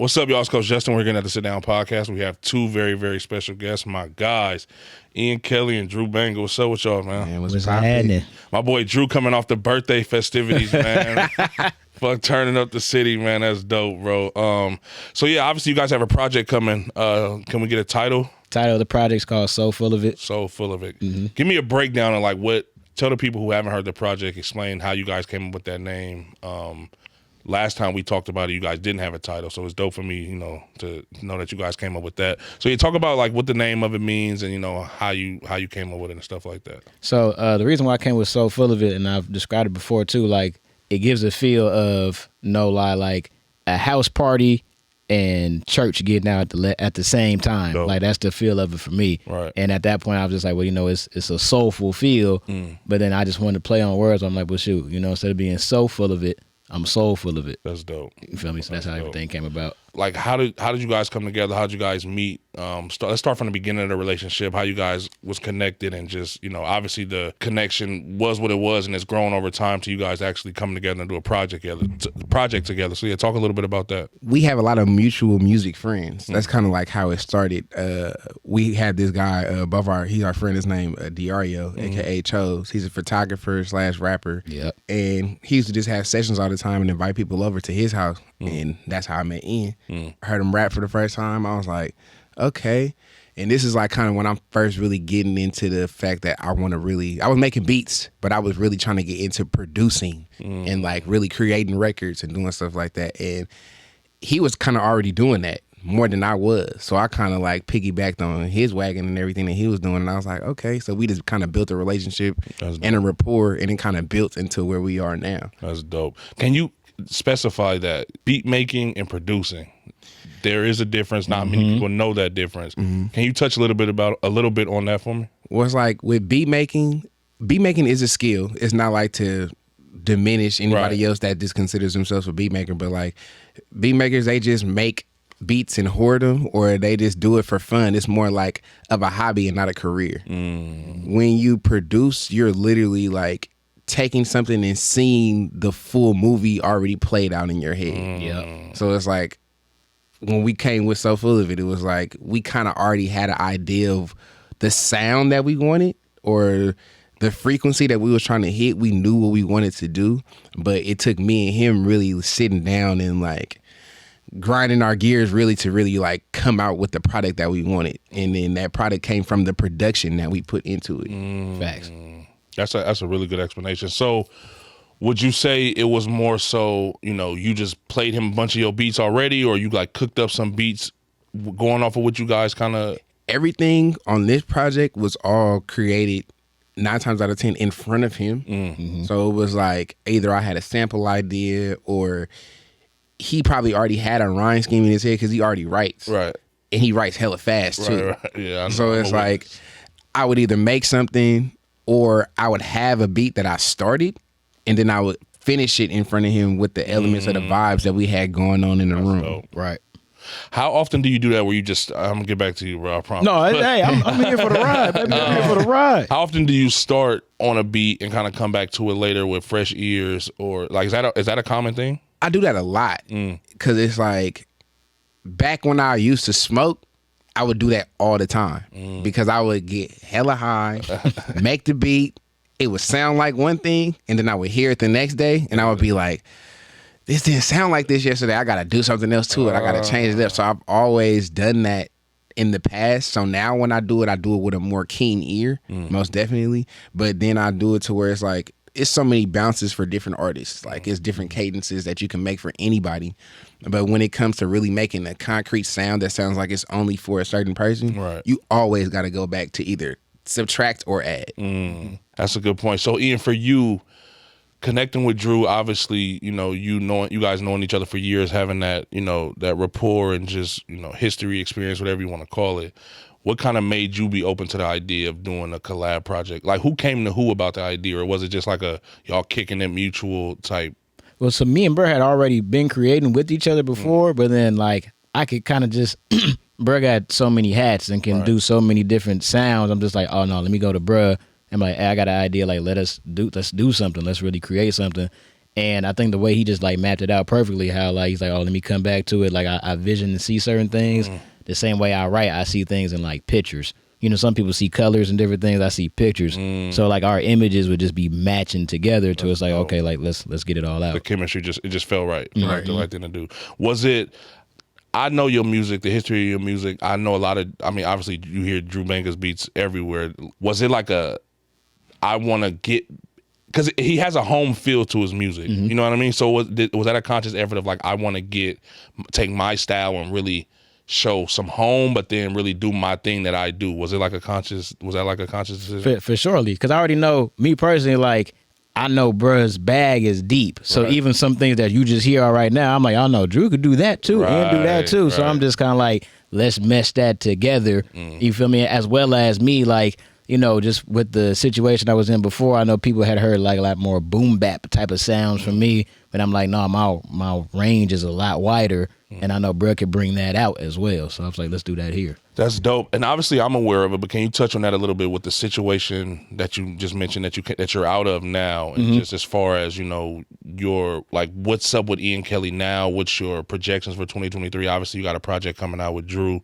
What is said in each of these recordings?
What's up, y'all? It's Coach Justin. We're getting at the Sit Down Podcast. We have two very, very special guests, my guys, Kelly and Drew Banga. What's up with y'all, man? What's happening? My boy Drew coming off the birthday festivities, man. Fuck turning up the city, man. That's dope, bro. So yeah, obviously you guys have a project coming. Can we get a title? Title of the project's called Soulful of It. Soulful of It. Mm-hmm. Give me a breakdown of tell the people who haven't heard the project, explain how you guys came up with that name. Last time we talked about it, you guys didn't have a title, so it's dope for me, to know that you guys came up with that. So you talk about what the name of it means, and how you came up with it and stuff like that. So the reason why I came with Soulful of It, and I've described it before too, it gives a feel of a house party and church getting out at the same time. Dope. That's the feel of it for me. Right. And at that point, I was just it's a soulful feel. But then I just wanted to play on words. I'm like, well, shoot, instead of being so full of it, I'm soulful of it. That's dope. You feel me? So that's how everything came about. How did you guys come together? How did you guys meet? Let's start from the beginning of the relationship. How you guys was connected, and just obviously the connection was what it was, and it's grown over time to you guys actually coming together and do a project together. So yeah, talk a little bit about that. We have a lot of mutual music friends. That's kind of how it started. We had this guy he's our friend. His name Diario, aka Chose. He's a photographer / rapper. Yep. And he used to just have sessions all the time and invite people over to his house, and that's how I met Ian. I heard him rap for the first time. I was like, okay. And this is kind of when I'm first really getting into the fact that I was making beats, but I was really trying to get into producing and really creating records and doing stuff like that. And he was kind of already doing that more than I was. So I kind of piggybacked on his wagon and everything that he was doing. And I was like, okay. So we just kind of built a relationship and a rapport, and it kind of built into where we are now. That's dope. Can you specify that beat making and producing? There is a difference. Not many people know that difference. Can you touch a little bit on that for me? Well, it's with beat making is a skill. It's not to diminish anybody else that just considers themselves a beat maker, but beat makers, they just make beats and hoard them, or they just do it for fun. It's more of a hobby and not a career. When you produce, you're literally taking something and seeing the full movie already played out in your head. Yeah. So it's when we came with Soulful of It, it was we kind of already had an idea of the sound that we wanted, or the frequency that we was trying to hit. We knew what we wanted to do, but it took me and him really sitting down and grinding our gears really to come out with the product that we wanted. And then that product came from the production that we put into it. Facts. That's a really good explanation. So would you say it was more so, you just played him a bunch of your beats already, or you cooked up some beats going off of what you guys kind of... Everything on this project was all created 9 times out of 10 in front of him. So it was either I had a sample idea, or he probably already had a rhyme scheme in his head because he already writes. Right. And he writes hella fast too. Right. Yeah. So it's I would either make something, or I would have a beat that I started, and then I would finish it in front of him with the elements of the vibes that we had going on in the room. Dope. Right. How often do you do that where you just... I'm going to get back to you, bro, I promise. No, hey, I'm here for the ride, baby. I'm here for the ride. How often do you start on a beat and kind of come back to it later with fresh ears? Or is that a common thing? I do that a lot, because it's back when I used to smoke, I would do that all the time, because I would get hella high, make the beat, it would sound like one thing, and then I would hear it the next day, and I would be like, this didn't sound like this yesterday. I got to do something else to it. I got to change it up. So I've always done that in the past. So now when I do it with a more keen ear, most definitely. But then I do it to where it's it's so many bounces for different artists. It's different cadences that you can make for anybody. But when it comes to really making a concrete sound that sounds like it's only for a certain person, right, you always got to go back to either subtract or add. That's a good point. So Ian, for you, connecting with Drew, obviously, you guys knowing each other for years, having that, that rapport and just, history, experience, whatever you want to call it. What kind of made you be open to the idea of doing a collab project? Who came to who about the idea, or was it just y'all kicking it mutual type? Well, so me and Burr had already been creating with each other before, but then I could kind of just... Burr got so many hats and can do so many different sounds. I'm just oh no, let me go to Burr. I'm hey, I got an idea. Let's do something. Let's really create something. And I think the way he just like mapped it out perfectly, how like he's like, oh, let me come back to it. Like I vision and see certain things. The same way I write, I see things in like pictures. You know, some people see colors and different things. I see pictures. So like our images would just be matching together to it's like, okay, like let's get it all out. The chemistry just felt right. Right, the right thing to do. Was it? I know your music, the history of your music. I know a lot of. I mean, obviously you hear Drew Banga's beats everywhere. Was it like I want to get? Because he has a home feel to his music. You know what I mean? So was that a conscious effort of like I want to take my style and really show some home, but then really do my thing that I do? Was that like a conscious decision? For surely, because I already know, me personally, like I know bruh's bag is deep. So even some things that you just hear right now, I'm like, I know Drew could do that too and do that too. So I'm just kind of like, let's mesh that together. You feel me? As well as me, like, you know, just with the situation I was in before, I know people had heard like a lot more boom bap type of sounds from me, but I'm like, no, my range is a lot wider, and I know bruh could bring that out as well. So I was like, let's do that here. That's dope. And obviously I'm aware of it, but can you touch on that a little bit with the situation that you just mentioned that you're out of now, and just as far as, you know, your like what's up with Ian Kelly now? What's your projections for 2023? Obviously you got a project coming out with Drew.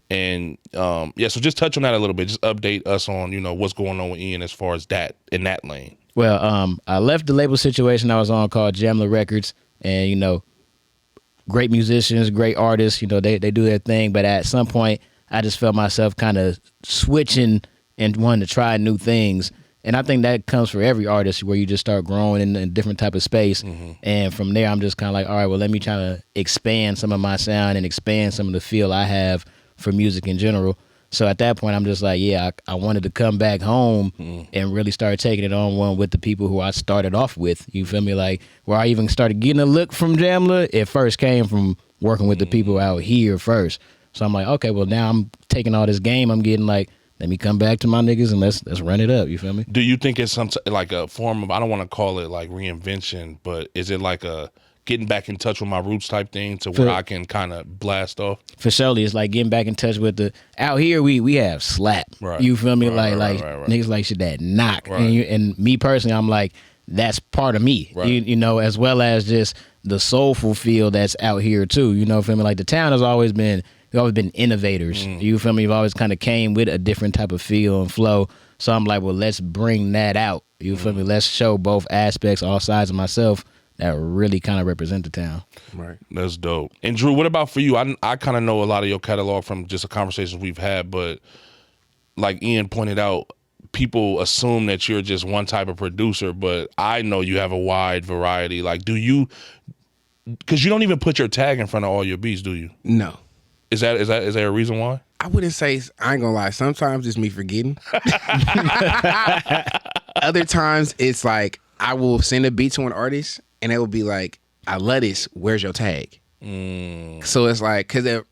And so just touch on that a little bit. Just update us on, you know, what's going on with Ian as far as that in that lane. Well, I left the label situation I was on called Jamla Records, and you know, great musicians, great artists, you know, they do their thing. But at some point, I just felt myself kind of switching and wanting to try new things. And I think that comes for every artist, where you just start growing in a different type of space. And from there, I'm just kind of like, all right, well, let me try to expand some of my sound and expand some of the feel I have for music in general. So at that point, I'm just like, yeah, I wanted to come back home and really start taking it on one with the people who I started off with. You feel me? Like where I even started getting a look from Jamla, it first came from working with the people out here first. So I'm like, okay, well now I'm taking all this game I'm getting, like, let me come back to my niggas and let's run it up. You feel me? Do you think it's like a form of, I don't want to call it like reinvention, but is it like a getting back in touch with my roots type thing to where I can kind of blast off? For surely, it's like getting back in touch with the, out here we have slap. Right. You feel me? Right, like niggas like shit that knock. Right. And me personally, I'm like, that's part of me. Right. You know, as well as just the soulful feel that's out here too. You know, feel me? Like the town has always been, we've always been innovators. You feel me? You've always kind of came with a different type of feel and flow. So I'm like, well, let's bring that out. You feel me? Let's show both aspects, all sides of myself that really kind of represent the town. Right. That's dope. And Drew, what about for you? I kind of know a lot of your catalog from just the conversations we've had, but like Ian pointed out, people assume that you're just one type of producer, but I know you have a wide variety. Like, do you, because you don't even put your tag in front of all your beats, do you? No. Is there a reason why? I wouldn't say, I ain't gonna lie, sometimes it's me forgetting. Other times it's like, I will send a beat to an artist and it will be like, I love this, where's your tag? So it's like, because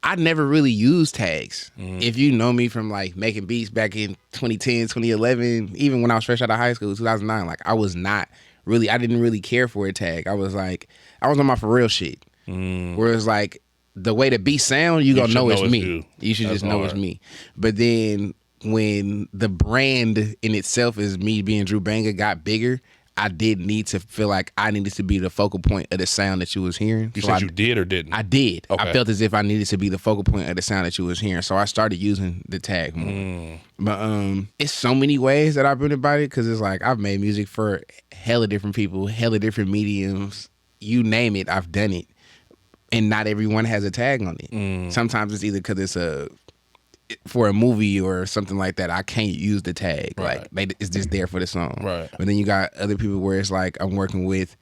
I never really used tags. If you know me from like making beats back in 2010, 2011, even when I was fresh out of high school, 2009, like I didn't really care for a tag. I was on my for real shit. Whereas like, the way the beat sound, you gonna know it's me. You should just know it's me. But then when the brand in itself is me being Drew Banga got bigger, I did need to feel like I needed to be the focal point of the sound that you was hearing. You said you did or didn't? I did. Okay. I felt as if I needed to be the focal point of the sound that you was hearing. So I started using the tag more. But it's so many ways that I've been about it, because it's like I've made music for hella different people, hella different mediums. You name it, I've done it. And not everyone has a tag on it. Sometimes it's either because it's for a movie or something like that, I can't use the tag. Right. Like it's just there for the song. Right. But then you got other people where it's like I'm working with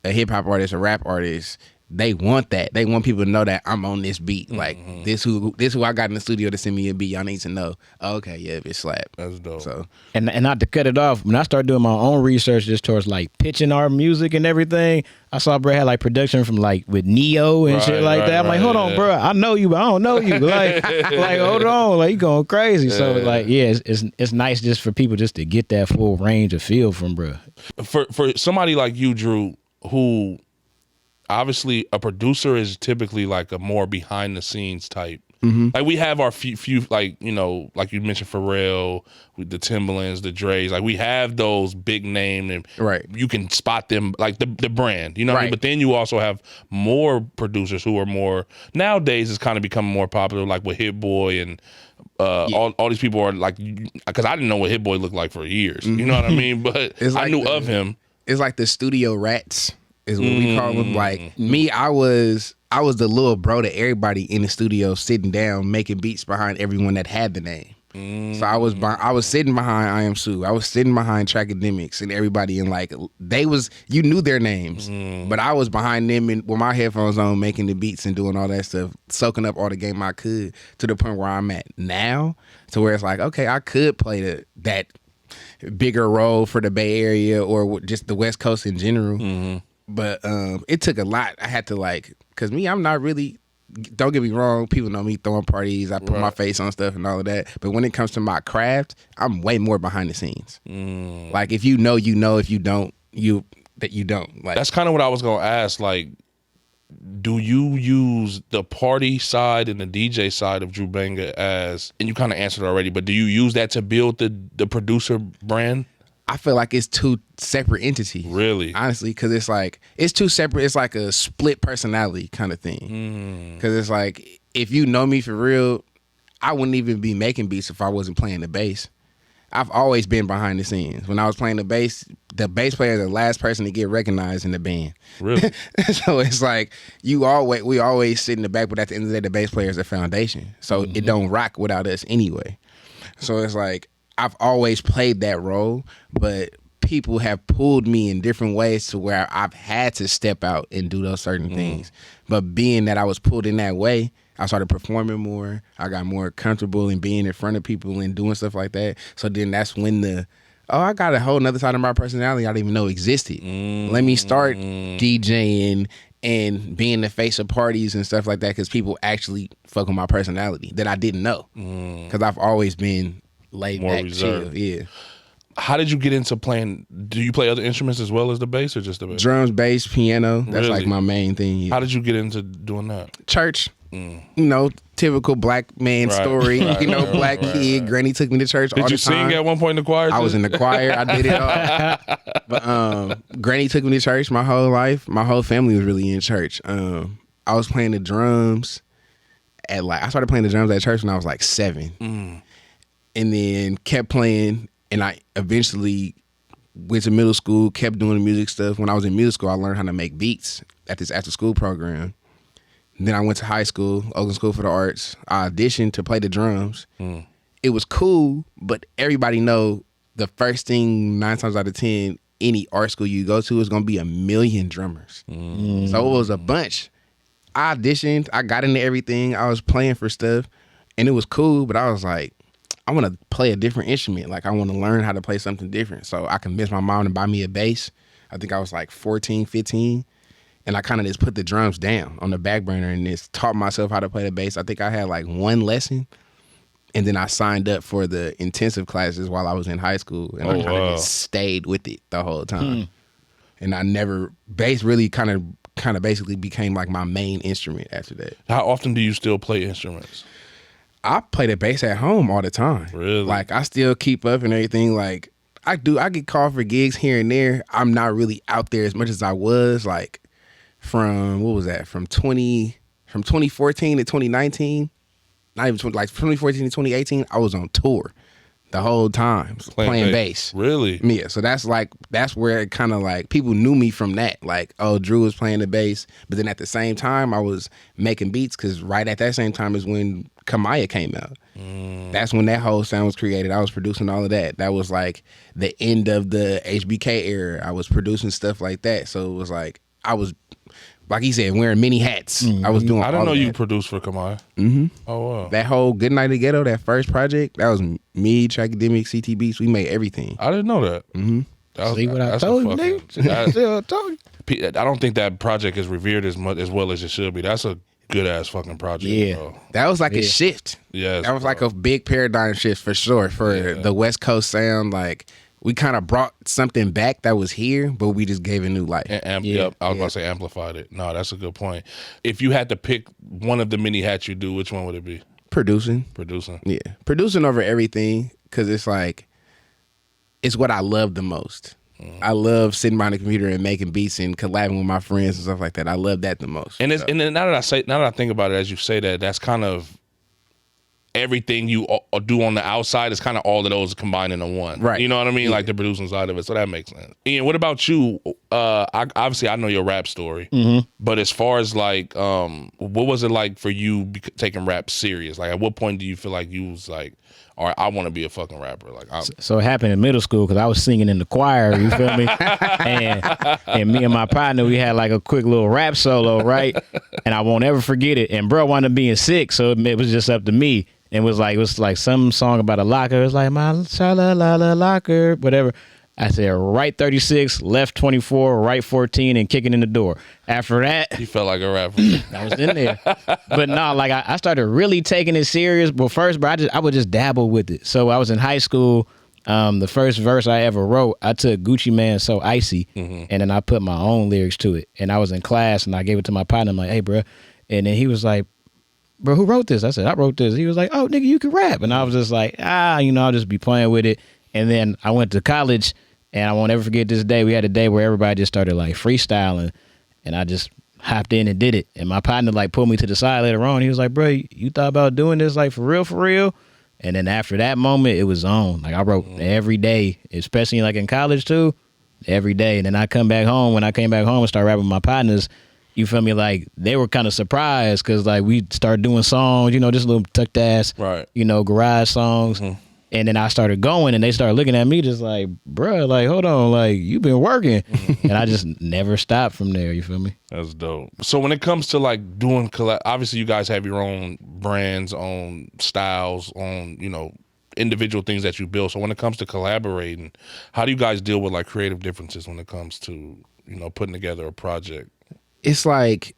a hip hop artist, a rap artist. They want that. They want people to know that I'm on this beat. Like this who I got in the studio to send me a beat. Y'all need to know. Oh, okay, yeah, it's slap. That's dope. So and not to cut it off, when I started doing my own research just towards like pitching our music and everything, I saw bro had like production from like with Neo and shit like that. I'm like, hold on, bro, I know you, but I don't know you. Like hold on, like you going crazy. So like, yeah, it's nice just for people just to get that full range of feel from bro. For somebody like you, Drew, who obviously a producer is typically like a more behind the scenes type. Like we have our few like, you know, like you mentioned Pharrell, with the Timbalands, the Dre's, like we have those big name and you can spot them like the brand, you know what I mean? But then you also have more producers who are more, nowadays it's kind of becoming more popular, like with Hit Boy and all these people are like, because I didn't know what Hit Boy looked like for years, you know what I mean? But I knew of him. It's like the studio rats is what we call them. Like me, I was the little bro to everybody in the studio, sitting down making beats behind everyone that had the name. So I was sitting behind I Am Sue. I was sitting behind Trackademics and everybody, and like you knew their names, but I was behind them and with my headphones on, making the beats and doing all that stuff, soaking up all the game I could, to the point where I'm at now, to where it's like, okay, I could play that bigger role for the Bay Area or just the West Coast in general. But it took a lot. I had to because me, I'm not really, don't get me wrong, people know me throwing parties, I put my face on stuff and all of that. But when it comes to my craft, I'm way more behind the scenes. Like if you know, you know. If you don't, you don't. Like, that's kind of what I was gonna ask. Like, do you use the party side and the DJ side of Drew Banga as, and you kind of answered already, but do you use that to build the producer brand? I feel like it's two separate entities. Really? Honestly, because it's two separate, it's like a split personality kind of thing. Because it's like, if you know me for real, I wouldn't even be making beats if I wasn't playing the bass. I've always been behind the scenes. When I was playing the bass player is the last person to get recognized in the band. Really? So it's like, we always sit in the back, but at the end of the day, the bass player is the foundation. So it don't rock without us anyway. So it's like, I've always played that role, but people have pulled me in different ways to where I've had to step out and do those certain things. But being that I was pulled in that way, I started performing more. I got more comfortable in being in front of people and doing stuff like that. So then that's when I got a whole nother side of my personality I didn't even know existed. Let me start DJing and being the face of parties and stuff like that, because people actually fuck with my personality that I didn't know. Because I've always been laid more back, reserved. chill. Yeah. How did you get into playing? Do you play other instruments as well as the bass, or just the bass? Drums, bass, piano. That's Really? like my main thing. Yeah. How did you get into doing that? Church. You know, typical black man story. Black kid. Granny took me to church all the time. Did you sing at one point in the choir? I was in the choir. I did it all. But Granny took me to church my whole life. My whole family was really in church. I was playing the drums I started playing the drums at church when I was like 7. And then kept playing, and I eventually went to middle school, kept doing the music stuff. When I was in middle school, I learned how to make beats at this after-school program. And then I went to high school, Oakland School for the Arts. I auditioned to play the drums. It was cool, but everybody know the first thing 9 times out of 10, any art school you go to is going to be 1 million drummers. So it was a bunch. I auditioned. I got into everything. I was playing for stuff, and it was cool, but I was like, I want to play a different instrument. Like, I want to learn how to play something different. So I convinced my mom to buy me a bass. I think I was like 14, 15. And I kind of just put the drums down on the back burner and just taught myself how to play the bass. I think I had like 1 lesson. And then I signed up for the intensive classes while I was in high school. And I kind of just stayed with it the whole time. And bass really kind of basically became like my main instrument after that. How often do you still play instruments? I play the bass at home all the time. Really? Like, I still keep up and everything. Like, I get called for gigs here and there. I'm not really out there as much as I was, like, from 2014 to 2019. Not even 2014 to 2018, I was on tour the whole time playing bass. Really? Yeah, so that's where it kind of like, people knew me from that. Like, oh, Drew was playing the bass. But then at the same time, I was making beats, because right at that same time is when Kamaya came out. That's when that whole sound was created. I was producing all of that. That was like the end of the HBK era. I was producing stuff like that. So it was like, I was, like he said, wearing many hats. I was doing all I didn't know you that. produced for Kamaya. Oh, wow. That whole Good Night in the Ghetto, that first project, that was me, Trackademic, CT Beats. We made everything. I didn't know that. See what I told you, nigga? See what I told you? I don't think that project is revered as well as it should be. That's a good ass fucking project. Yeah. Bro. That was like a shift. Yes, that was like a big paradigm shift for sure for the West Coast sound. Like, we kind of brought something back that was here, but we just gave it new life. Yep, I was about to say amplified it. No, that's a good point. If you had to pick one of the many hats you do, which one would it be? Producing. Yeah. Producing over everything, because it's like, it's what I love the most. I love sitting behind the computer and making beats and collabing with my friends and stuff like that. I love that the most. And and then now that I think about it, as you say that, that's kind of everything you do on the outside is kind of all of those combined into one. Right. You know what I mean? Like the producing side of it. So that makes sense. Ian, what about you? Obviously, I know your rap story. But as far as like, what was it like for you taking rap serious? Like, at what point do you feel like you was like, all right, I want to be a fucking rapper? Like, so it happened in middle school because I was singing in the choir. You feel me? and me and my partner, we had like a quick little rap solo, right? And I won't ever forget it. And bro wound up being sick, so it was just up to me. And it was like some song about a locker. It was like my sha-la-la-la locker, whatever. I said right 36, left 24, right 14, and kicking in the door. After that, you felt like a rapper. I was in there. But no, like I started really taking it serious. But first, bro, I would just dabble with it. So I was in high school. The first verse I ever wrote, I took Gucci Mane So Icy, and then I put my own lyrics to it. And I was in class, and I gave it to my partner. I'm like, hey, bro. And then he was like, bro, who wrote this? I said, I wrote this. He was like, oh, nigga, you can rap. And I was just like, I'll just be playing with it. And then I went to college, and I won't ever forget this day. We had a day where everybody just started like freestyling, and I just hopped in and did it. And my partner like pulled me to the side later on. He was like, bro, you thought about doing this like for real? And then after that moment, it was on. Like I wrote every day, especially like in college too, every day. And then I come back home. When I came back home and started rapping with my partners, you feel me? Like they were kind of surprised because like we started doing songs, just little tucked ass, right? Garage songs. And then I started going, and they started looking at me just like, bruh, like, hold on, like, you been working. And I just never stopped from there, you feel me? That's dope. So when it comes to, like, doing obviously you guys have your own brands, own styles, own, individual things that you build. So when it comes to collaborating, how do you guys deal with, like, creative differences when it comes to, putting together a project? It's like,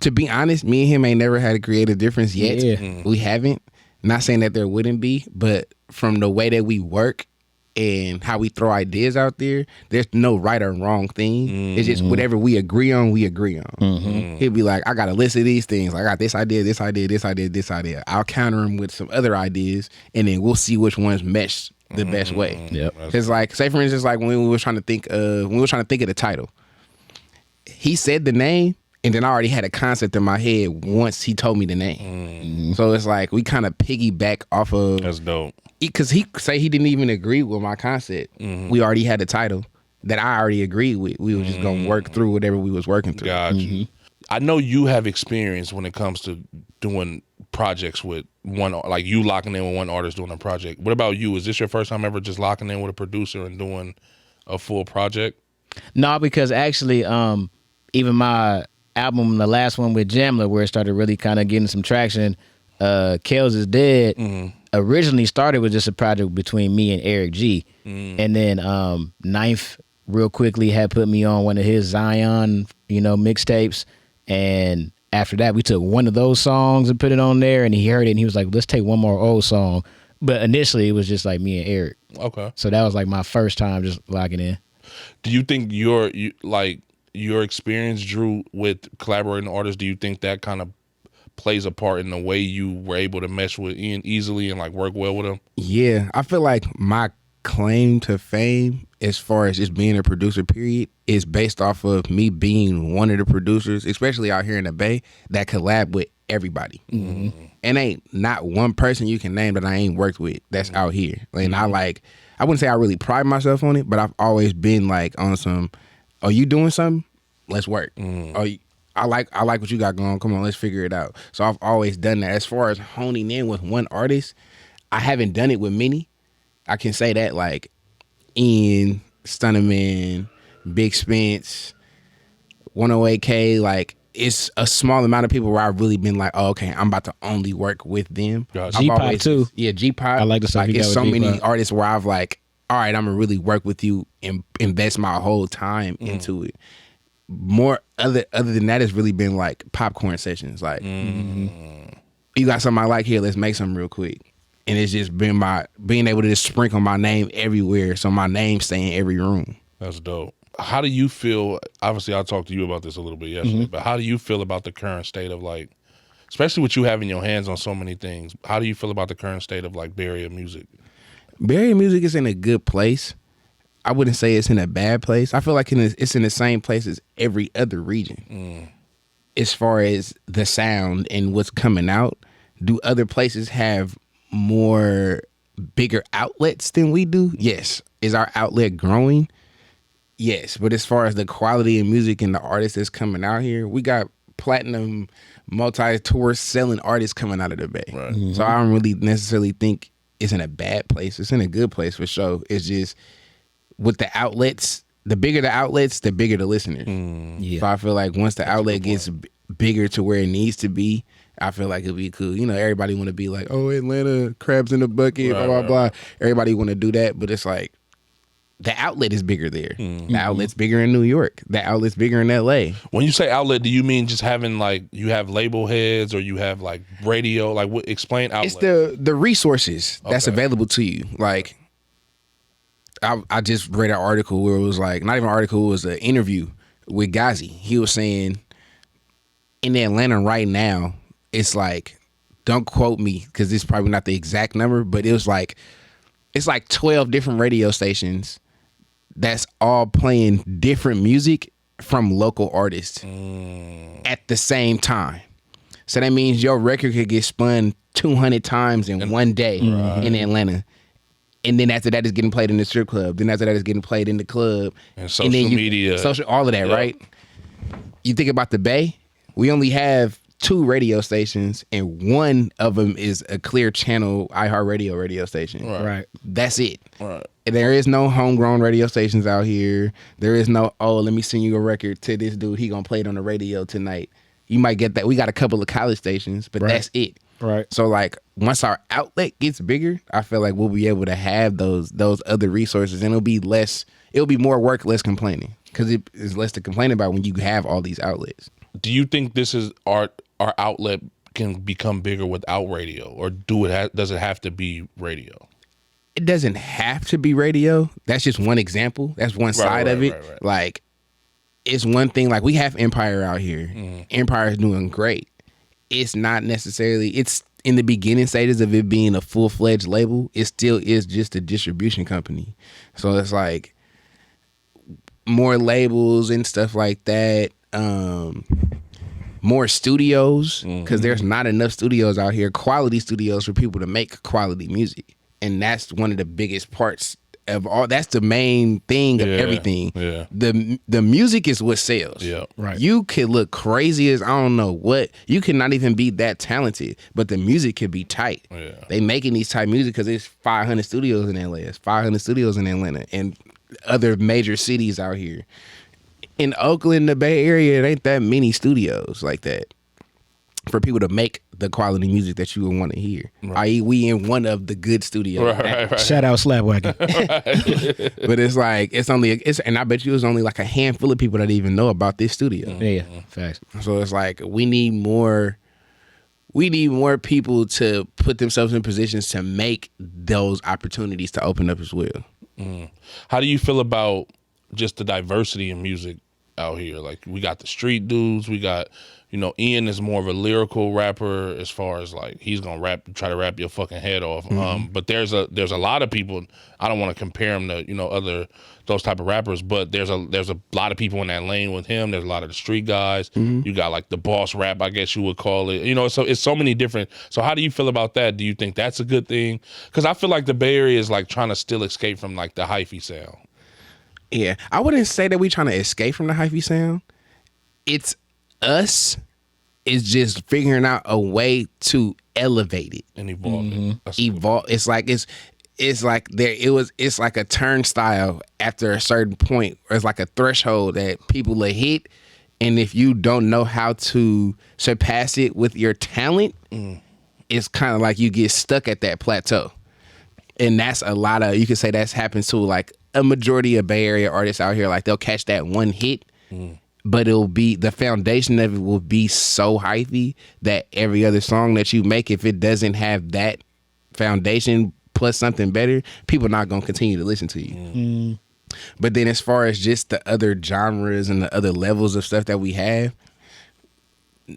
to be honest, me and him ain't never had a creative difference yet. Yeah. We haven't. Not saying that there wouldn't be, but from the way that we work and how we throw ideas out there, there's no right or wrong thing. It's just whatever we agree on, we agree on. He'll be like, I got a list of these things. I got this idea, this idea, this idea, this idea. I'll counter him with some other ideas, and then we'll see which ones mesh the best way. Yep. It's like, say for instance, like when we were trying to think of the title, he said the name, and then I already had a concept in my head once he told me the name. So it's like we kind of piggyback off of. That's dope. Because he say he didn't even agree with my concept. We already had the title that I already agreed with. We were just gonna work through whatever we was working through. Got you. I know you have experience when it comes to doing projects with one, like you locking in with one artist doing a project. What about you? Is this your first time ever just locking in with a producer and doing a full project? No, because actually, even my album, the last one with Jamla, where it started really kind of getting some traction, Kels is Dead, originally started with just a project between me and Eric G. And then Ninth real quickly had put me on one of his Zion, mixtapes. And after that, we took one of those songs and put it on there, and he heard it, and he was like, let's take one more old song. But initially, it was just like me and Eric. Okay. So that was like my first time just locking in. Do you think your experience, Drew, with collaborating artists, do you think that kind of plays a part in the way you were able to mesh with Ian easily and like work well with him? Yeah, I feel like my claim to fame as far as just being a producer, period, is based off of me being one of the producers, especially out here in the Bay, that collab with everybody. And ain't not one person you can name that I ain't worked with that's out here. And I wouldn't say I really pride myself on it, but I've always been like on some, are you doing something? Let's work. I like what you got going. Come on, let's figure it out. So I've always done that. As far as honing in with one artist, I haven't done it with many. I can say that, like Ian, Stunnerman, Big Spence, 108K, like it's a small amount of people where I've really been like, oh, okay, I'm about to only work with them. Gotcha. G-Pop too. Yeah, G-Pop. I like the stuff like you it's got so with many G-Pop. artists where I've like, all right, I'm gonna really work with you and invest my whole time into it. More other than that, it's really been like popcorn sessions. Like, you got something I like here, let's make something real quick. and it's just been being able to just sprinkle my name everywhere, so my name stay in every room. That's dope. How do you feel? Obviously, I talked to you about this a little bit yesterday, but how do you feel about the current state of like, especially with you having your hands on so many things? How do you feel about the current state of like Bay Area music? Bay Area music is in a good place. I wouldn't say it's in a bad place. I feel like it's in the same place as every other region. As far as the sound and what's coming out, do other places have more bigger outlets than we do? Yes. Is our outlet growing? Yes. But as far as the quality of music and the artists that's coming out here, we got platinum multi-tour selling artists coming out of the Bay. Right. So I don't really necessarily think it's in a bad place. It's in a good place for sure. It's just with the outlets, the bigger the outlets, the bigger the listeners. Yeah. So I feel like once the outlet gets bigger to where it needs to be, I feel like it'll be cool. You know, everybody want to be like, oh, Atlanta, crabs in the bucket, blah, blah, blah. Everybody want to do that, but it's like the outlet is bigger there. The outlet's bigger in New York. The outlet's bigger in LA. When you say outlet, do you mean just having like, you have label heads or you have like radio? Like, what? Explain outlet. It's the resources that's available to you. Like, I just read an article where it was like, not even an article, it was an interview with Ghazi. He was saying in Atlanta right now, it's like, don't quote me because this is probably not the exact number, but it's like 12 different radio stations that's all playing different music from local artists at the same time. So that means your record could get spun 200 times in one day in Atlanta. And then after that, it's getting played in the strip club. Then after that, it's getting played in the club. And social media. All of that, right? You think about the Bay, we only have 2 radio stations, and one of them is a clear channel iHeartRadio radio station. Right. That's it. Right. There is no homegrown radio stations out here. There is no, oh, let me send you a record to this dude. He gonna play it on the radio tonight. You might get that. We got a couple of college stations, but that's it. Right. So like once our outlet gets bigger, I feel like we'll be able to have those other resources, and it'll be more work, less complaining, because it is less to complain about when you have all these outlets. Do you think this is our outlet can become bigger without radio, or does it have to be radio? It doesn't have to be radio. That's just one example. That's one side of it. Right. Like, it's one thing. Like, we have Empire out here. Empire is doing great. It's not necessarily, it's in the beginning stages of it being a full-fledged label. It still is just a distribution company. So it's like more labels and stuff like that. More studios, because there's not enough studios out here, quality studios for people to make quality music. And that's one of the biggest parts of all. That's the main thing of everything. Yeah. The music is what sells. Yeah. Right. You could look crazy as I don't know what. You could not even be that talented, but the music could be tight. Yeah. They making these tight music because there's 500 studios in LA. It's 500 studios in Atlanta and other major cities out here. In Oakland, the Bay Area, it ain't that many studios like that for people to make the quality music that you would want to hear. I.e., we in one of the good studios. Right. Shout out Slapwagon. But it's like and I bet you it's only like a handful of people that even know about this studio. Yeah, facts. So it's like we need more people to put themselves in positions to make those opportunities to open up as well. How do you feel about just the diversity in music out here? Like, we got the street dudes, we got, Ian is more of a lyrical rapper as far as like he's gonna try to rap your fucking head off. But there's a lot of people. I don't want to compare him to those type of rappers, but there's a lot of people in that lane with him. There's a lot of the street guys. You got like the boss rap, I guess you would call it. So it's so many different. So how do you feel about that? Do you think that's a good thing? Because I feel like the Bay Area is like trying to still escape from like the hyphy sound. Yeah, I wouldn't say that we're trying to escape from the hyphy sound. It's us. It's just figuring out a way to elevate it And evolve it. Evolve. It's like it's like a turnstile after a certain point. Or it's like a threshold that people will hit, and if you don't know how to surpass it with your talent, it's kind of like you get stuck at that plateau. And that's a lot of, you could say that's happened to like a majority of Bay Area artists out here. Like, they'll catch that one hit, but it'll be, the foundation of it will be so hyphy that every other song that you make, if it doesn't have that foundation plus something better, people not gonna continue to listen to you. But then as far as just the other genres and the other levels of stuff that we have,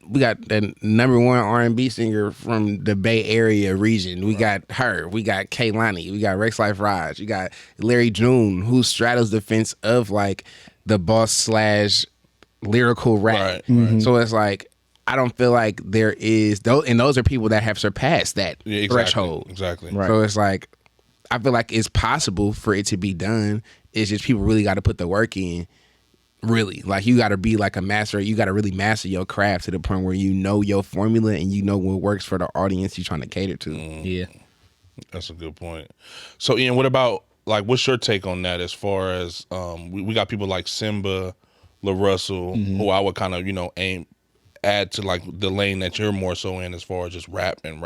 we got the number one R&B singer from the Bay Area region. We got her. We got Kaylani. We got Rex Life Raj. We got Larry June, who straddles the fence of like the boss / lyrical rap. Right. So it's like, I don't feel like there is those, and those are people that have surpassed that threshold. Exactly. Right. So it's like, I feel like it's possible for it to be done. It's just people really got to put the work in. Really, like you got to be like a master. You got to really master your craft to the point where you know your formula and you know what works for the audience you're trying to cater to. Yeah. That's a good point. So Ian, what about like what's your take on that as far as we got people like Simba, La Russell, who I would kind of, add to like the lane that you're more so in as far as just rapping.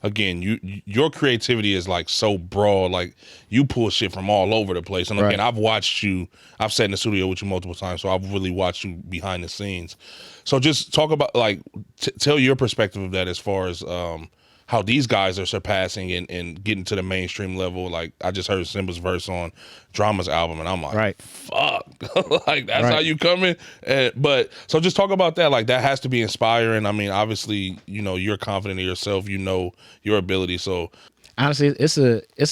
Again, your creativity is like so broad, like you pull shit from all over the place. And again, I've watched you, I've sat in the studio with you multiple times, so I've really watched you behind the scenes. So just talk about like, tell your perspective of that as far as how these guys are surpassing and getting to the mainstream level. Like I just heard Simba's verse on Drama's album, and I'm like, fuck, like that's how you coming. But so just talk about that. Like that has to be inspiring. I mean, obviously, you're confident in yourself. You know your ability. So honestly, it's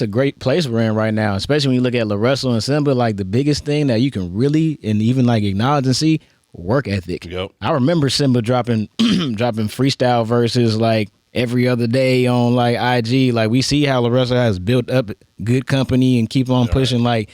a great place we're in right now, especially when you look at La Russell and Simba. Like the biggest thing that you can really and even like acknowledge and see, work ethic. Yep. I remember Simba dropping freestyle verses like every other day on like IG. Like we see how La Russell has built up good company and keep on pushing. Like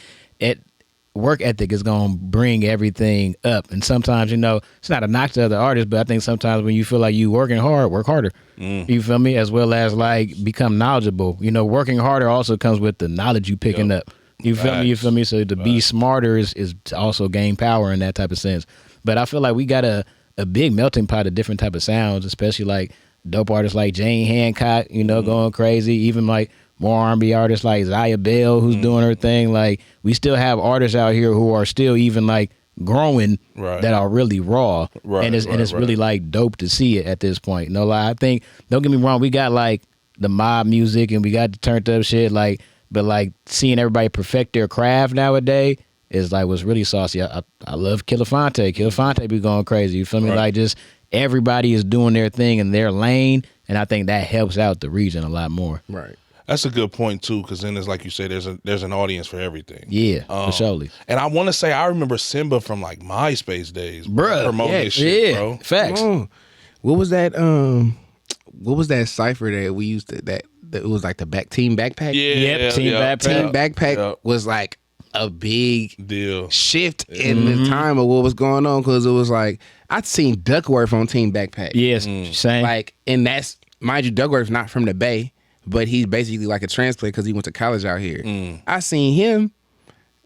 work ethic is gonna bring everything up. And sometimes, it's not a knock to other artists, but I think sometimes when you feel like you working hard, work harder. You feel me? As well as like become knowledgeable. Working harder also comes with the knowledge you picking up. You feel me? You feel me? So to be smarter is to also gain power in that type of sense. But I feel like we got a big melting pot of different type of sounds, especially like dope artists like Jane Hancock, going crazy. Even like more R&B artists like Zaya Bell, who's doing her thing. Like we still have artists out here who are still even like growing that are really raw, and it's really like dope to see it at this point. No lie, I think, don't get me wrong, we got like the mob music and we got the turned up shit, like, but like seeing everybody perfect their craft nowadays is like what's really saucy. I love Killer Fonte. Killer Fonte be going crazy. You feel me? Like just everybody is doing their thing in their lane, and I think that helps out the region a lot more. Right. That's a good point too, because then it's like you say, there's an audience for everything. Yeah, for surely. And I want to say I remember Simba from like MySpace days, bruh. promoting this shit, bro. Facts. What was that? What was that cipher that we used to that it was like the Team Backpack? Team Backpack. Team Backpack was like a big deal shift in the time of what was going on, because it was like I'd seen Duckworth on Team Backpack. Yes, same. Like, and that's, mind you, Duckworth's not from the Bay, but he's basically like a transplant because he went to college out here. I seen him.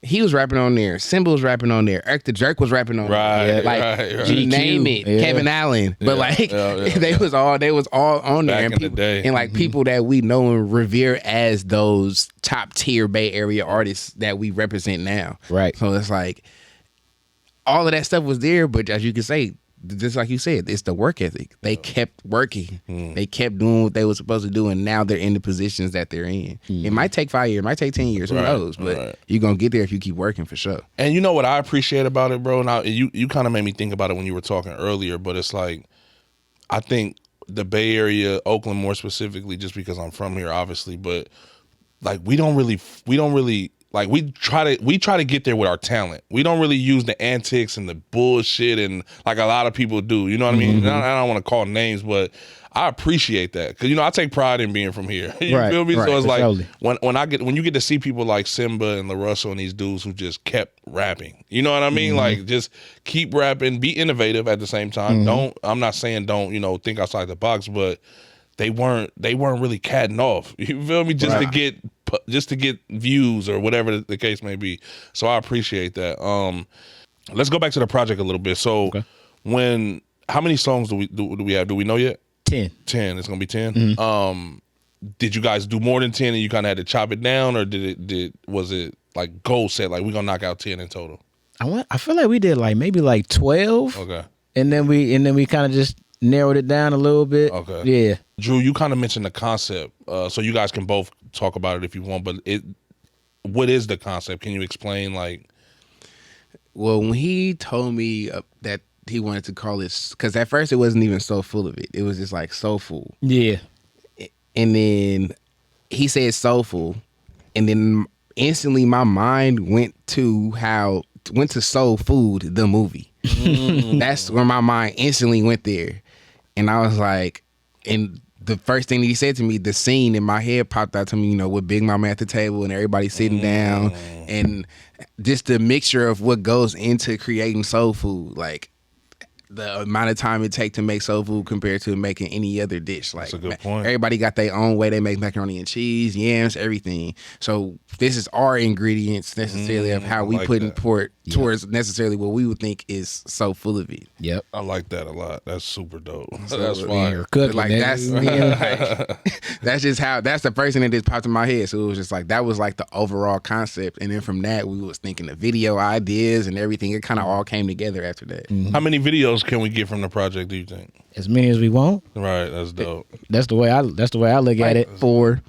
He was rapping on there. Simba was rapping on there. Eric the Jerk was rapping on there. Like, you name it. Kevin Allen. But like, they was all on there. Back And in people, the day. and like people that we know and revere as those top tier Bay Area artists that we represent now. Right. So it's like, all of that stuff was there, but as you can say, just like you said, it's the work ethic. They kept working. They kept doing what they were supposed to do, and now they're in the positions that they're in. It might take 5 years, it might take 10 years, who knows? But you're going to get there if you keep working, for sure. And you know what I appreciate about it, bro? Now, you kind of made me think about it when you were talking earlier, but it's like, I think the Bay Area, Oakland more specifically, just because I'm from here, obviously, but like we don't really like we try to get there with our talent. We don't really use the antics and the bullshit and like a lot of people do. You know what I mean? I don't want to call names, but I appreciate that because I take pride in being from here. You feel me? So it's like when you get to see people like Simba and La Russell and these dudes who just kept rapping. You know what I mean? Like just keep rapping, be innovative at the same time. I'm not saying don't think outside the box, but they weren't really catting off. You feel me? Just to get views or whatever the case may be. So I appreciate that. Let's go back to the project a little bit. So how many songs do we have? Do we know yet? 10. 10. It's gonna be 10. Did you guys do more than 10 and you kind of had to chop it down, or was it like goal set, like we're gonna knock out 10 in total? I feel like we did like maybe like 12. Okay. And then we kind of just narrowed it down a little bit. Okay. Yeah. Drew, you kind of mentioned the concept, so you guys can both talk about it if you want. But what is the concept? Can you explain? Like, Well, when he told me that he wanted to call it, because at first it wasn't even so full of it. It was just like Soulful. Yeah. And then he said Soulful, and then instantly my mind went to Soul Food, the movie. That's where my mind instantly went there. And I was like, and the first thing that he said to me, the scene in my head popped out to me, with Big Mama at the table and everybody sitting down, and just the mixture of what goes into creating soul food, like the amount of time it takes to make soul food compared to making any other dish. Like, that's a good point. Everybody got their own way they make macaroni and cheese, yams, everything. So this is our ingredients necessarily of how we like put that. import towards necessarily what we would think is so full of it. Yep. I like that a lot. That's super dope. So, That's yeah, fire. Cooking, Like nigga. that's just how, that's the first thing that just popped in my head. So it was just like, that was like the overall concept. And then from that, we was thinking the video ideas and everything. It kind of all came together after that. How many videos can we get from the project, do you think? As many as we want. Right, that's dope. That's the way I look at it. 4.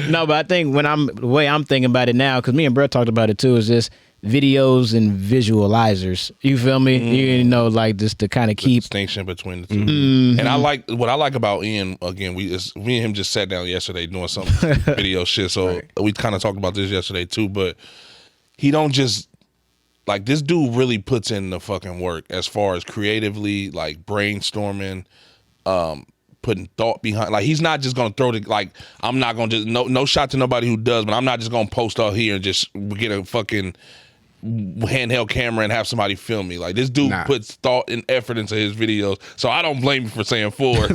No, but I think the way I'm thinking about it now, because me and Brett talked about it too, is just videos and visualizers. You feel me? You know, like just to kind of keep Distinction between the two. And what I like about Ian, again, me and him just sat down yesterday doing some video shit. So we kind of talked about this yesterday too, but he don't just, like, this dude really puts in the fucking work as far as creatively, like brainstorming, putting thought behind. Like, he's not just gonna throw the, like, I'm not gonna just, no shot to nobody who does, but I'm not just gonna post out here and just get a fucking handheld camera and have somebody film me. Like, this dude puts thought and effort into his videos, so I don't blame him for saying 4.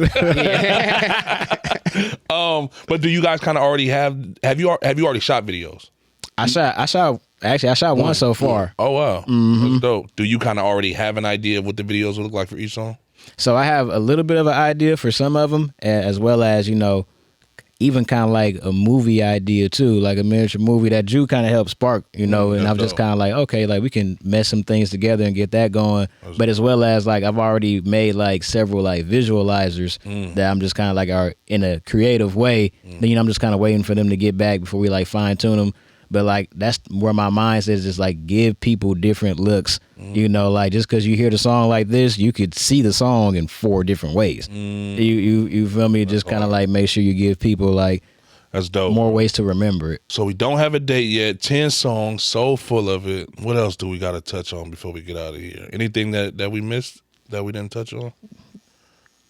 But do you guys kind of already have you already shot videos? I shot one so far. Oh wow, that's dope. Do you kind of already have an idea of what the videos will look like for each song? So I have a little bit of an idea for some of them, as well as, even kind of like a movie idea too, like a miniature movie that Drew kind of helped spark, and I'm just kind of like, okay, like we can mesh some things together and get that going. But as well as, like, I've already made like several like visualizers that I'm just kind of like are in a creative way. Then, I'm just kind of waiting for them to get back before we like fine tune them. But like, that's where my mind says, just like give people different looks, like just because you hear the song like this, you could see the song in 4 different ways. You feel me? Just kind of like make sure you give people like, that's dope, more ways to remember it. So we don't have a date yet. 10 songs, so full of it. What else do we got to touch on before we get out of here? Anything that we missed that we didn't touch on?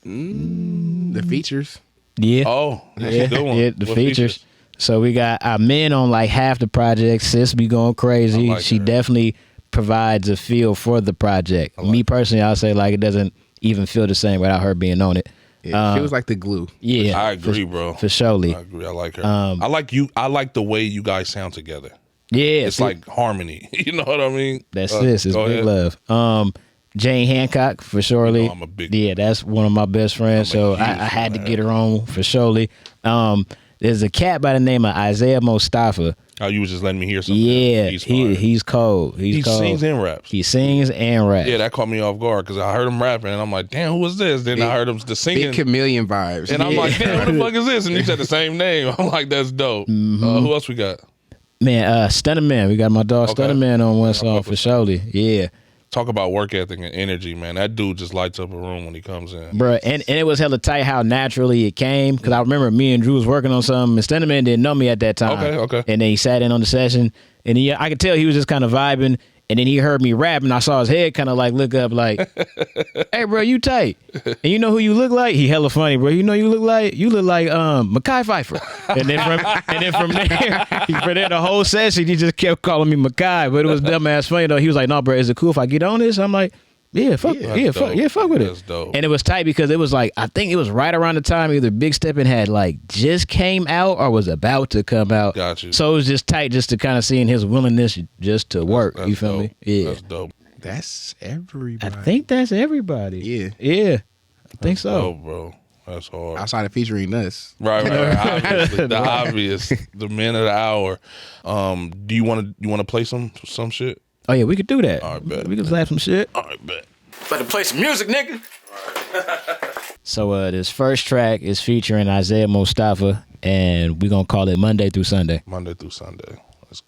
The features. Yeah. Oh, that's a good one. Yeah, the features. So we got our men on like half the project. Sis be going crazy. Like she that. definitely provides a feel for the project. Me personally, I'll say like it doesn't even feel the same without her being on it. Yeah, she was like the glue. Yeah, I agree, bro. For surely. I agree. I like her. I like you. I like the way you guys sound together. Yeah, It's like harmony. You know what I mean? that's this. It's go big ahead. love. Jane Hancock for surely. I'm a big. Yeah, that's one of my best friends. So I had to get her on for surely. There's a cat by the name of Isaiah Mustafa. Oh, you was just letting me hear something. Yeah, He's fire. he's cold. He cold. sings and raps. He sings and raps. Yeah, that caught me off guard because I heard him rapping and I'm like, damn, who was this? Then I heard him the singing. Big chameleon vibes. And I'm like, damn, who the fuck is this? And you said the same name. I'm like, that's dope. Who else we got? Man, Stunner Man. We got my dog Stunner Man on one song for surely. Yeah. Talk about work ethic and energy, man. That dude just lights up a room when he comes in. Bruh, and it was hella tight how naturally it came. Because I remember me and Drew was working on something, and Stunner Man didn't know me at that time. Okay. And then he sat in on the session, and I could tell he was just kind of vibing. And then he heard me rap, and I saw his head kind of like look up like, hey, bro, you tight. And you know who you look like? He hella funny, bro. You know you look like Mekhi Phifer. And then from there, the whole session, he just kept calling me Mekhi. But it was dumbass funny, though. He was like, no, bro, is it cool if I get on this? I'm like, fuck with it. That's dope. And it was tight because it was like, I think it was right around the time either Big Steppin' had like just came out or was about to come out. Got you. So it was just tight just to kind of seeing his willingness just to work. That's You feel dope. me? Yeah. That's dope. That's everybody. I think that's everybody. Yeah. Yeah. I think so. Oh, bro. That's hard. Outside of featuring us. Right. Obviously, the obvious, the man of the hour. Do you want to play some shit? Oh yeah, we could do that. All right, bet. We could slap some shit. All right, bet. Better play some music, nigga. So this first track is featuring Isaiah Mustafa, and we're gonna call it Monday Through Sunday. Monday through Sunday. Let's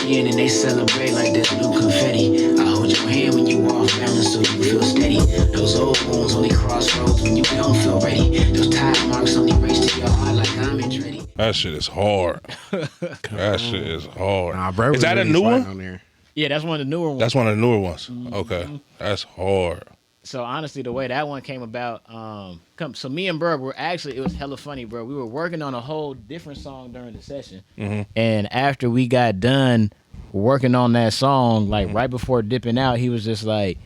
in and they celebrate like there's new confetti. I hold your hand when you walk balance so you feel steady. Those old wounds only crossroads when you don't feel ready. Those tire marks only race to your heart like I'm in ready. That shit is hard. That shit is hard. Nah, bro, is that a really new swag one? on there. Yeah, that's one of the newer ones. That's one of the newer ones. Okay. That's hard. So honestly, the way that one came about, so me and bro were actually, it was hella funny, bro. We were working on a whole different song during the session, and after we got done working on that song, like right before dipping out, he was like,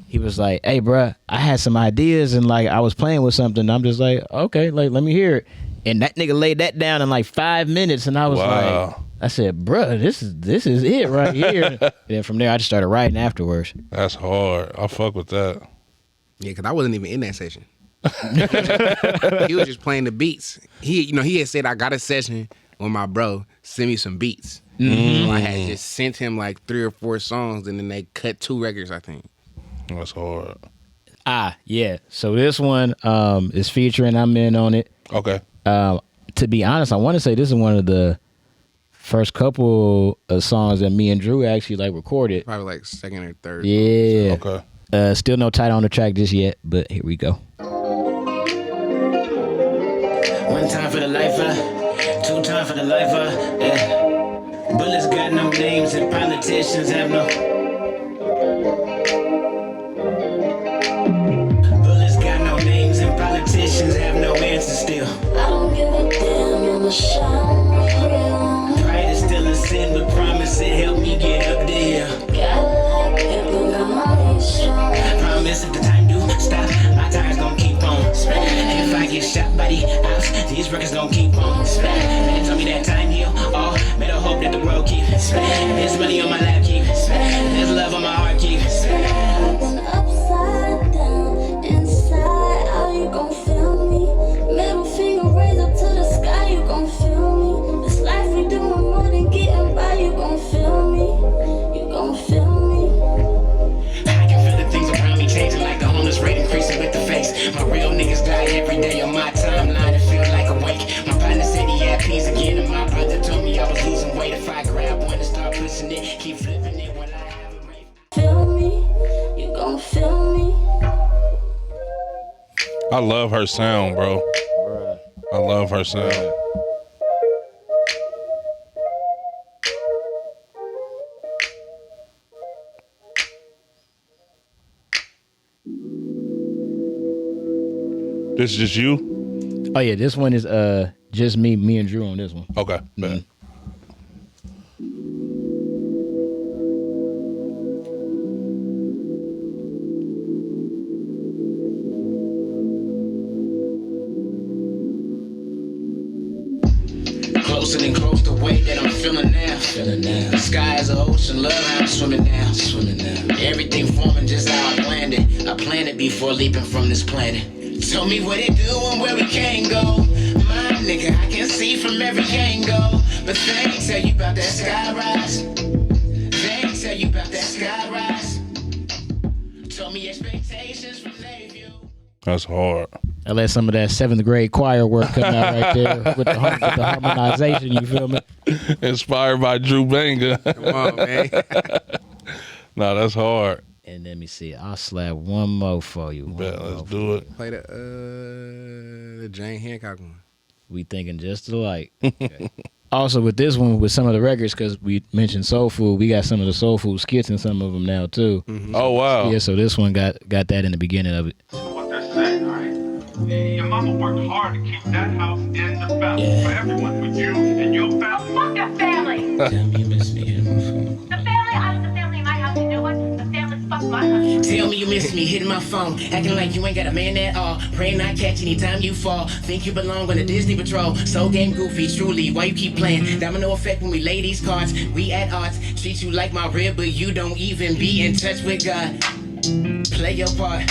"Hey, bro, I had some ideas and like I was playing with something." I'm just like, "Okay, like let me hear it." And that nigga laid that down in like 5 minutes, and I was like, I said, "Bruh, this is it right here." And then from there, I just started writing afterwards. That's hard. I fuck with that. Yeah, because I wasn't even in that session. He was just playing the beats. He had said, I got a session with my bro, send me some beats. So I had just sent him like 3 or 4 songs, and then they cut 2 records, I think. That's hard. Yeah. So this one is featuring, I'm in on it. Okay. To be honest, I want to say this is one of the first couple of songs that me and Drew actually like recorded. Probably like 2nd or 3rd. Yeah. Okay. Still no title on the track just yet, but here we go. One time for the lifer, 2 times for the lifer. Yeah. Bullets got no names and politicians have no. Bullets got no names and politicians have no answers still. I don't give a damn, I'ma shine real. Pride is still a sin, but promise it help me get up there. Gotta like people, got money strong. Promise if the time do stop, my time's gon' keep on. If I get shot by the ops, these records gon' keep on. They tell me that time heal all, better hope that the world keep. There's money on my lap keep, there's love on my heart keep. I've been upside down, inside, how you gon' feel me? Middle finger raised up to the sky, you gon' feel me? This life we doing more than getting by, you gon' feel me? You gon' feel me? I can feel the things around me changing like the homeless rate increasing with the face. My real niggas die every day on my timeline, it feel like a wake. My partner said he had peace again, and my brother told me I was losing weight. If I grab one and start pushing it, keep flipping it while I have a rate. Feel me? You gon' feel me? I love her sound, bro. I love her sound. This is just you? Oh yeah, this one is just me and Drew on this one. Okay. Bet. Closer than close the way that I'm feeling now. The sky is an ocean, love how I'm swimming now. Everything forming just how I planned it. I planned it before leaping from this planet. Tell me what it do and where we can't go. My nigga, I can see from every angle. But they ain't tell you about that sky rise. They ain't tell you about that sky rise. Told me expectations from their view. That's hard. I let some of that 7th grade choir work come out right there with the harmonization, you feel me? Inspired by Drew Banga. Come on, man. Nah, that's hard. And let me see. I'll slap one more for you. Bet, let's do it. Play the Jane Hancock one. We thinking just alike. Okay. Also, with this one, with some of the records, because we mentioned Soulful, we got some of the Soulful skits in some of them now too. Oh wow. Yeah, so this one got that in the beginning of it. What they're saying, all right? Your mama worked hard to keep that house in the family for everyone, for you and your family. Fuck your family. Tell me you miss me in my phone. The family, I was the family in my house. You know what? The family fuck my house. Tell me you miss me, hitting my phone, acting like you ain't got a man at all. Pray not catch anytime you fall. Think you belong on the Disney Patrol. So game goofy, truly. Why you keep playing? Domino effect when we lay these cards. We at odds. Treat you like my rib, but you don't even be in touch with God. Play your part.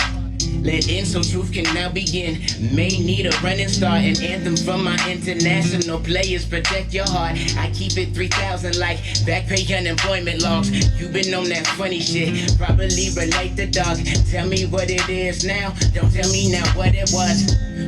Let in so truth can now begin. May need a running start. An anthem from my international players. Protect your heart. I keep it 3,000 like back pay unemployment logs. You been on that funny shit. Probably relate the dog. Tell me what it is now. Don't tell me now what it was.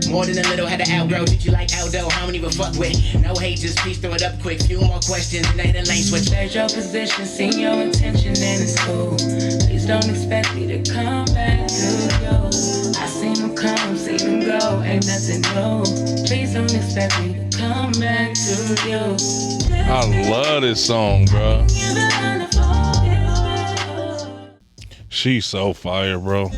More than a little had to outgrow. Did you like Aldo? How many we fuck with? No hate, just please throw it up quick. Few more questions and I hit a lane switch. There's your position, seen your intention and it's cool. Please don't expect me to come back to you. I seen them come, seen them go, ain't nothing new. Please don't expect me to come back to you. I love this song, bro. She's so fire, bro.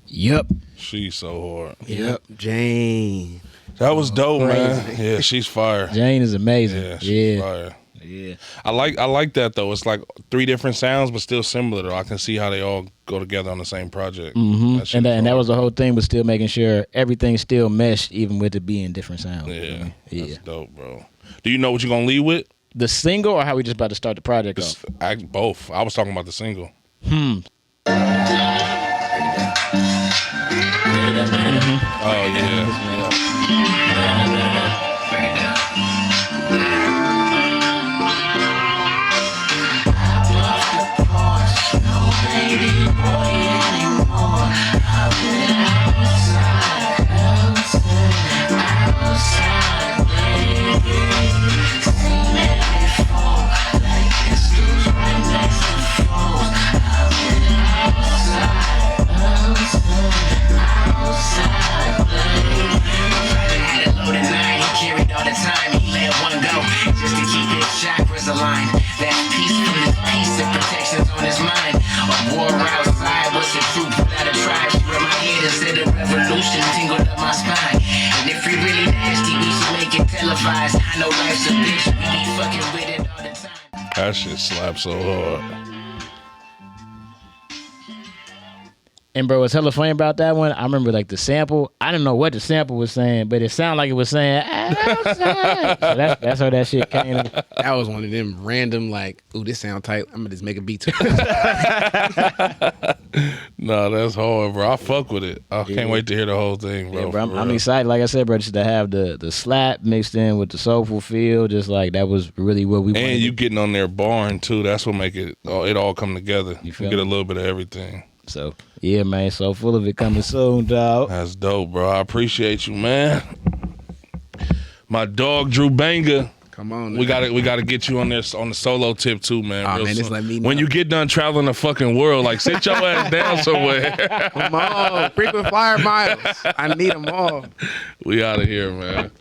Yep. She's so hard. Yep. Jane. That was dope, man. Yeah, she's fire. Jane is amazing. Yeah, she's fire. Yeah. I like that though. It's like 3 different sounds, but still similar though. I can see how they all go together on the same project. And that was the whole thing, was still making sure everything still meshed, even with it being different sounds. Yeah, that's dope, bro. Do you know what you're gonna lead with? The single, or how we just about to start the project off? Both. I was talking about the single. Oh yeah. Aligned. That peace from this piece of protections on his mind. A war outside, what's the truth without a tribe? She read my head and said a revolution tingled up my spine. And if we really nasty, we should make it televised. I know life's a bitch, we be fucking with it all the time. That shit slaps so hard. And bro, what's hella funny about that one, I remember like the sample, I didn't know what the sample was saying, but it sounded like it was saying, outside. So that's how that shit came. That was one of them random, like, ooh, this sound tight. I'm gonna just make a beat to it. No, that's hard, bro. I fuck with it. I can't wait to hear the whole thing, bro. Yeah, bro, I'm excited. Like I said, bro, just to have the slap mixed in with the soulful feel, just like that was really what we wanted. And you getting on there barring too. That's what make it all come together. You feel get a me? little bit of everything. So yeah, man, so full of it coming soon, dog. That's dope, bro. I appreciate you, man. My dog Drew Banga. Come on, We gotta get you on this on the solo tip too, man. Oh, real man, just soon. let me know. When you get done traveling the fucking world, like sit your ass down somewhere. Come on, frequent flyer miles. I need them all. We out of here, man.